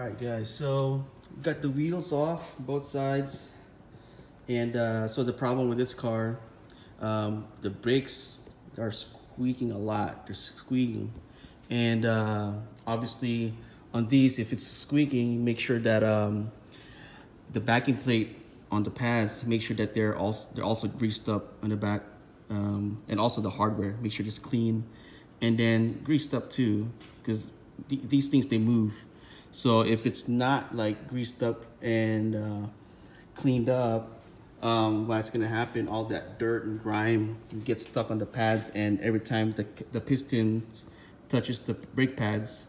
Alright guys, so got the wheels off both sides, and so the problem with this car, the brakes are squeaking a lot. They're squeaking, and obviously on these, if it's squeaking, make sure that the backing plate on the pads, make sure that they're also greased up on the back, and also the hardware, make sure it's clean and then greased up too, because these things, they move. So if it's not like greased up and cleaned up, what's gonna happen, all that dirt and grime gets stuck on the pads, and every time the piston touches the brake pads,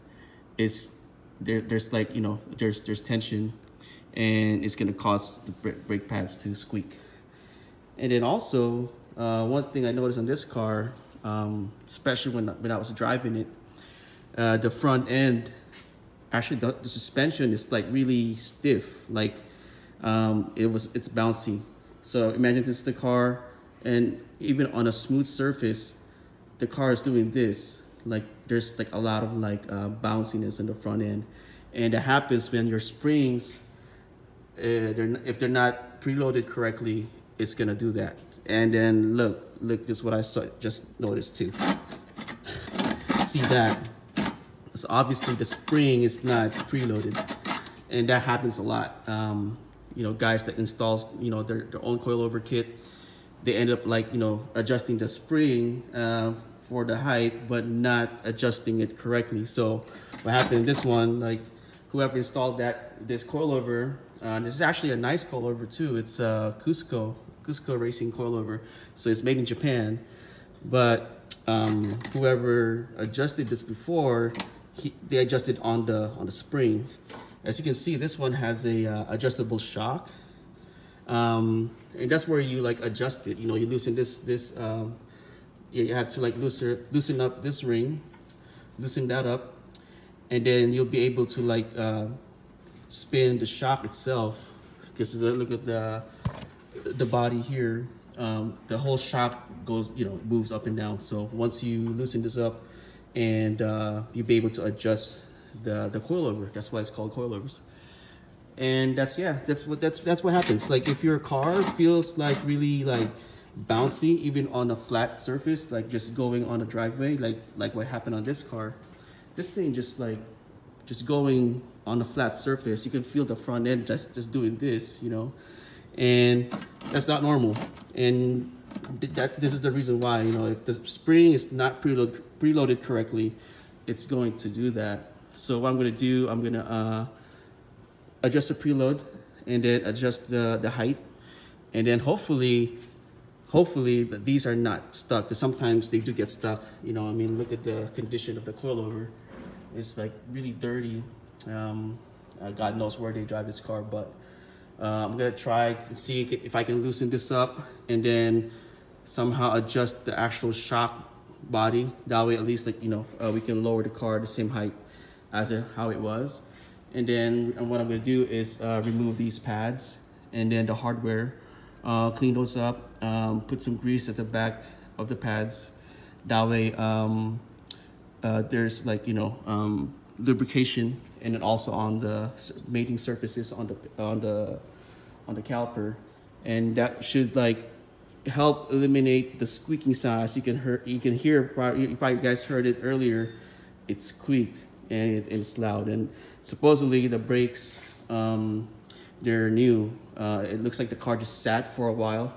there's like, you know, there's tension, and it's gonna cause the brake pads to squeak. And then also, one thing I noticed on this car, especially when I was driving it, the front end, actually the suspension is like really stiff, like it's bouncy. So imagine this is the car, and even on a smooth surface, the car is doing this. Like there's like a lot of like bounciness in the front end, and it happens when your springs, if they're not preloaded correctly, it's gonna do that. And then look, this is what I just noticed too. See that? So obviously the spring is not preloaded, and that happens a lot. You know, guys that installs, you know, their own coilover kit, they end up like, you know, adjusting the spring for the height, but not adjusting it correctly. So what happened in this one, like whoever installed this coilover, this is actually a nice coilover too. It's Cusco Racing coilover, so it's made in Japan. But whoever adjusted this before, they adjusted on the spring. As you can see, this one has a adjustable shock, and that's where you like adjust it. You know, you loosen this. You have to like loosen up this ring, loosen that up, and then you'll be able to like spin the shock itself. Because look at the body here. The whole shock goes, you know, moves up and down. So once you loosen this up, and you'll be able to adjust the coilover. That's why it's called coilovers. And that's what happens. Like if your car feels like really like bouncy, even on a flat surface, like just going on a driveway, like what happened on this car, this thing just going on a flat surface, you can feel the front end just doing this, you know, and that's not normal. And this is the reason why, you know, if the spring is not preloaded correctly, it's going to do that. So what I'm going to do, I'm going to adjust the preload, and then adjust the height, and then hopefully these are not stuck, because sometimes they do get stuck. You know, I mean, look at the condition of the coilover. It's like really dirty. God knows where they drive this car, but I'm gonna try to see if I can loosen this up, and then somehow adjust the actual shock body. That way, at least, like, you know, we can lower the car the same height as how it was. And then what I'm gonna do is remove these pads, and then the hardware, clean those up, put some grease at the back of the pads. That way, there's like, you know, lubrication, and then also on the mating surfaces on the caliper, and that should like help eliminate the squeaking sound. As you can hear, you probably guys heard it earlier. It squeaked, and it's loud. And supposedly the brakes, they're new. It looks like the car just sat for a while.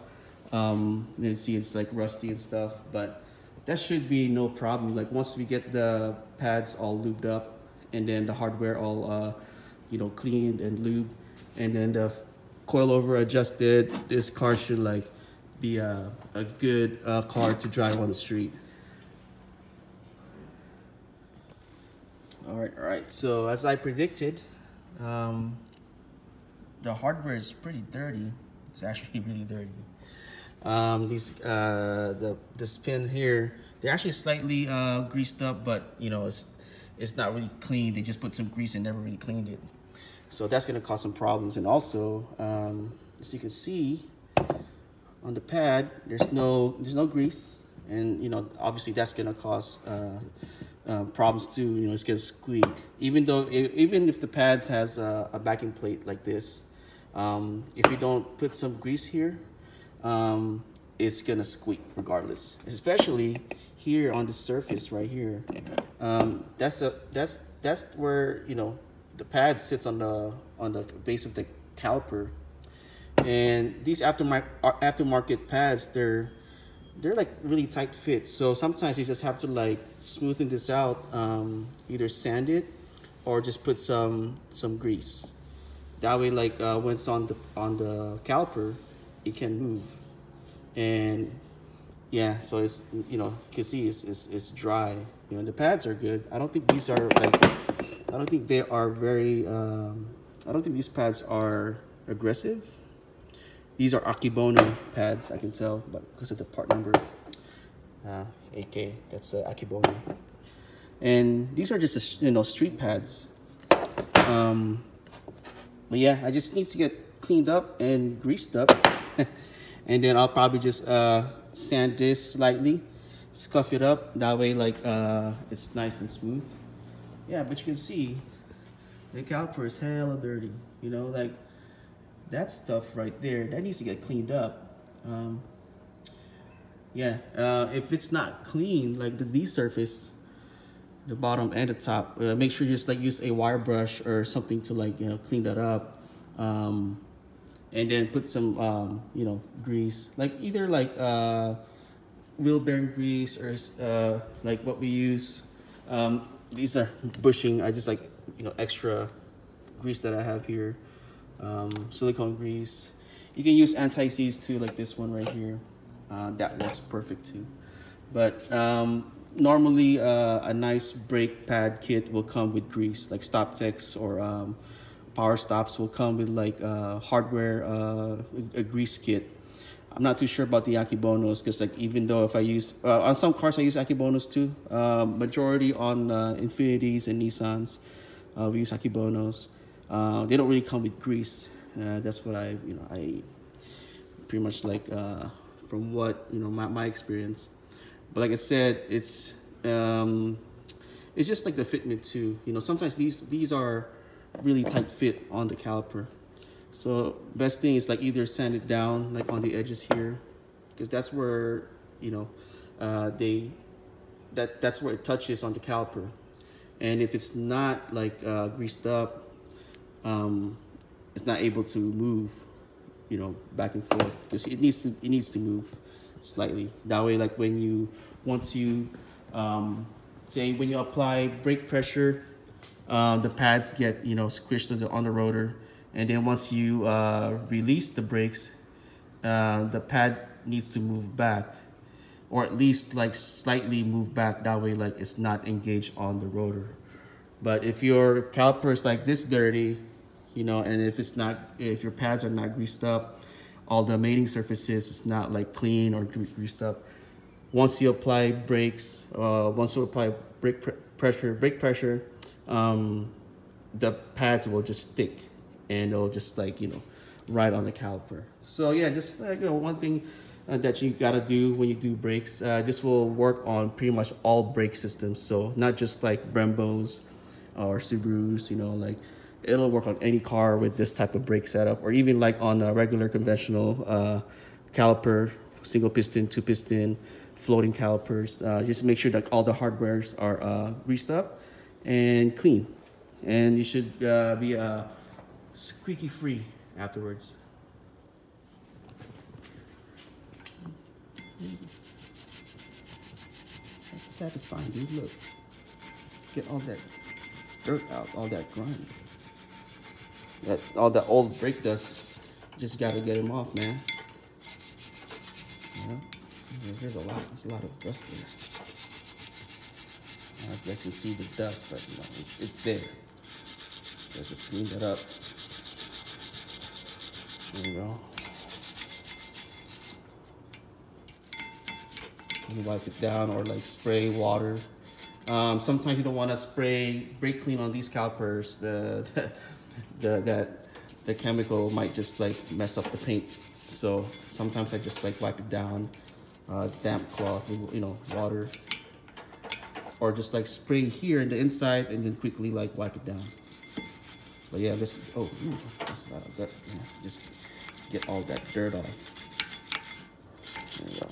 You see it's like rusty and stuff, but that should be no problem. Like once we get the pads all lubed up, and then the hardware all you know, cleaned and lubed, and then the coilover adjusted, this car should like be a good car to drive on the street. All right. So as I predicted, the hardware is pretty dirty. It's actually really dirty. This pin here, they're actually slightly greased up, but you know, it's not really clean. They just put some grease and never really cleaned it. So that's gonna cause some problems. And also, as you can see on the pad, there's no grease, and you know, obviously that's gonna cause problems too. You know, it's gonna squeak. Even though, even if the pads has a backing plate like this, if you don't put some grease here, it's gonna squeak regardless. Especially here on the surface right here. That's where, you know, the pad sits on the base of the caliper. And these aftermarket pads, they're like really tight fit. So sometimes you just have to like smoothen this out, either sand it or just put some grease. That way, like when it's on the caliper, it can move. And yeah, so it's, you know, you can see it's dry. You know, the pads are good. I don't think these are like, I don't think they are very, I don't think these pads are aggressive. These are Akebono pads, I can tell, but because of the part number, AK, that's Akebono. And these are just, you know, street pads. But yeah, I just need to get cleaned up and greased up. And then I'll probably just sand this slightly, scuff it up. That way, like, it's nice and smooth. Yeah, but you can see the caliper is hella dirty. You know, like, that stuff right there, that needs to get cleaned up. Yeah, if it's not clean, like the surface, the bottom and the top, make sure you just like use a wire brush or something to, like, you know, clean that up. And then put some, you know, grease, like either like wheel bearing grease or like what we use. These are bushing. I just like, you know, extra grease that I have here. Silicone grease. You can use anti-seize too, like this one right here. That works perfect too. But normally a nice brake pad kit will come with grease, like Stop Techs or Power Stops will come with like hardware, a grease kit. I'm not too sure about the Akebonos, because like even though if I use on some cars I use Akebonos too. Majority on Infinitis and Nissans, we use Akebonos. They don't really come with grease. That's what I pretty much like from what, you know, my experience. But like I said, it's just like the fitment too. You know, sometimes these are really tight fit on the caliper. So best thing is like either sand it down like on the edges here, because that's where, you know, that's where it touches on the caliper. And if it's not like greased up, it's not able to move, you know, back and forth, because it needs to move slightly. That way, like once you say when you apply brake pressure, the pads get, you know, squished on the rotor, and then once you release the brakes, the pad needs to move back, or at least like slightly move back. That way, like it's not engaged on the rotor. But if your caliper is like this dirty, you know, and if your pads are not greased up, all the mating surfaces is not like clean or greased up, once you apply brakes, once you apply brake pressure, the pads will just stick and they'll just, like, you know, ride on the caliper. So yeah, just like, you know, one thing that you gotta do when you do brakes, this will work on pretty much all brake systems. So not just like Brembos or Subarus, you know, like it'll work on any car with this type of brake setup, or even like on a regular conventional caliper, single piston, two piston, floating calipers. Just make sure that all the hardwares are greased up and clean, and you should be squeaky free afterwards. That's satisfying, dude. Look, get all that dirt out, all that grime, all that old brake dust. Just gotta get them off, man. Yeah. There's a lot of dust there. I guess you see the dust, but you know, it's there. So just clean that up. There you go. You can wipe it down or like spray water. Sometimes you don't want to spray brake clean on these calipers. The chemical might just like mess up the paint. So sometimes I just like wipe it down, damp cloth, you know, water. or just like spray here in the inside and then quickly like wipe it down. But yeah, this, oh, that's a lot of that. Yeah, just get all that dirt off. There we go.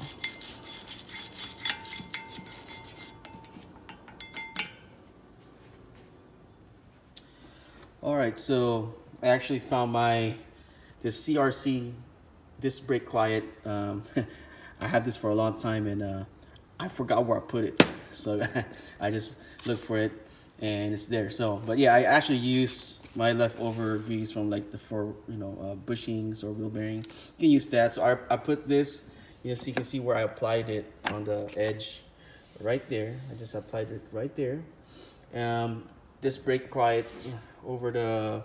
All right, so I actually found this CRC disc brake quiet. I have this for a long time, and I forgot where I put it, so I just looked for it, and it's there. So, but yeah, I actually use my leftover grease from like the bushings or wheel bearing. You can use that. So I put this. So you can see where I applied it on the edge, right there. I just applied it right there. This brake quiet over the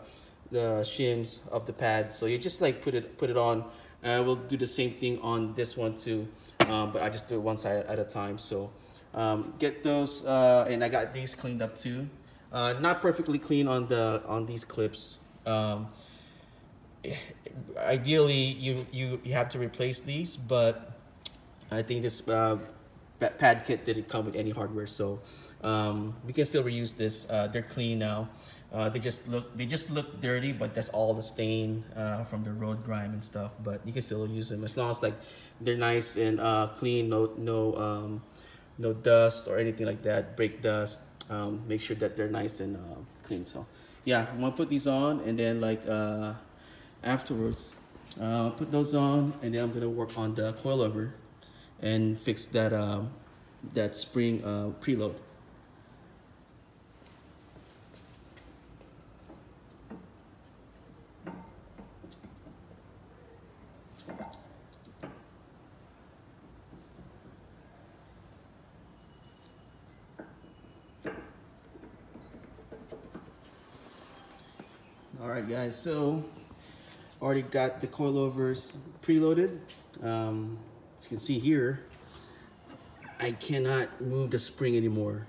shims of the pads. So you just like put it on. We'll do the same thing on this one too, but I just do it one side at a time. So get those, and I got these cleaned up too. Not perfectly clean on these clips. Ideally, you have to replace these, but I think this pad kit didn't come with any hardware, so we can still reuse this. They're clean now. They just look dirty, but that's all the stain from the road grime and stuff. But you can still use them as long as like they're nice and clean, no dust or anything like that, brake dust. Make sure that they're nice and clean. So yeah, I'm gonna put these on, and then like afterwards put those on, and then I'm gonna work on the coilover and fix that that spring preload. All right, guys, so already got the coilovers preloaded. As you can see here, I cannot move the spring anymore.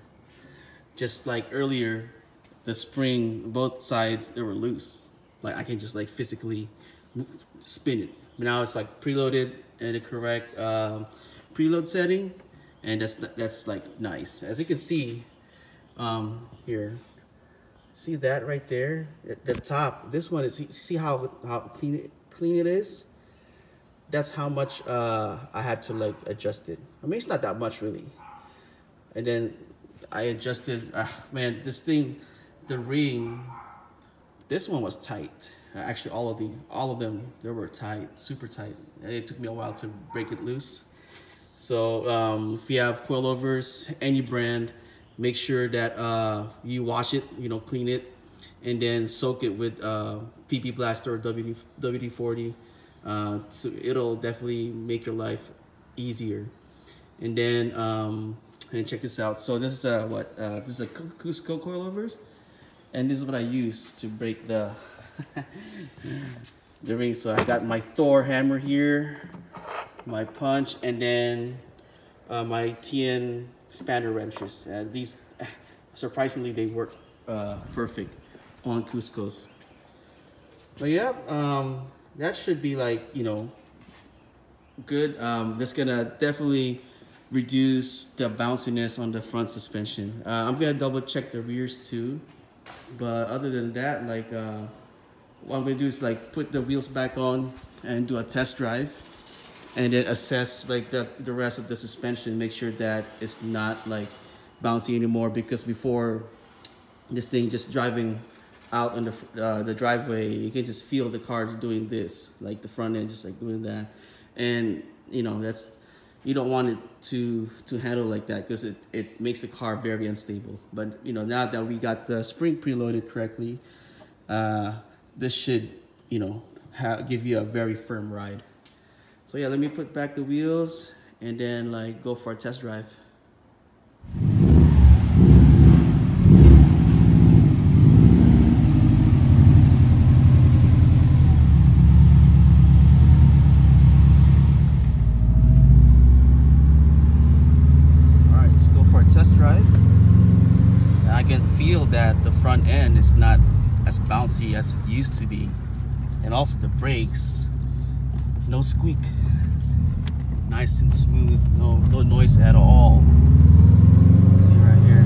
Just like earlier, the spring, both sides, they were loose. Like I can just like physically spin it. But now it's like preloaded at the correct preload setting, and that's like nice. As you can see here. See that right there? At the top, this one is, see how clean it is? That's how much I had to like adjust it. I mean, it's not that much really. And then I adjusted, man, this thing, the ring, this one was tight. Actually, all of them, they were tight, super tight. It took me a while to break it loose. So if you have coilovers, any brand, make sure that you wash it, clean it, and then soak it with PP Blaster or WD-40. So it'll definitely make your life easier. And then, and check this out. So this is this is a Cusco coilovers, and this is what I use to break the the ring. So I got my Thor hammer here, my punch, and then my TN spanner wrenches. These, surprisingly, they work perfect on Cuscos. But yeah, that should be like, good. That's gonna definitely reduce the bounciness on the front suspension. I'm gonna double check the rears too. But other than that, like what I'm gonna do is like put the wheels back on and do a test drive, and then assess like the rest of the suspension, make sure that it's not like bouncy anymore, because before, this thing just driving out on the driveway, you can just feel the cars doing this, like the front end just like doing that, and that's, you don't want it to handle like that, because it makes the car very unstable. But now that we got the spring preloaded correctly, this should give you a very firm ride. So yeah, let me put back the wheels and then like go for a test drive. All right, let's go for a test drive. And I can feel that the front end is not as bouncy as it used to be. And also the brakes, no squeak, nice and smooth, no noise at all. See right here.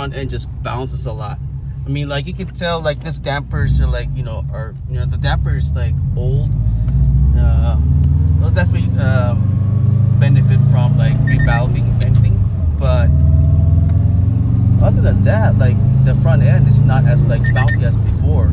front end just bounces a lot. I mean, like you can tell, like this dampers are like, the damper is like old. They'll definitely benefit from like revalving, if anything. But other than that, like the front end is not as like bouncy as before.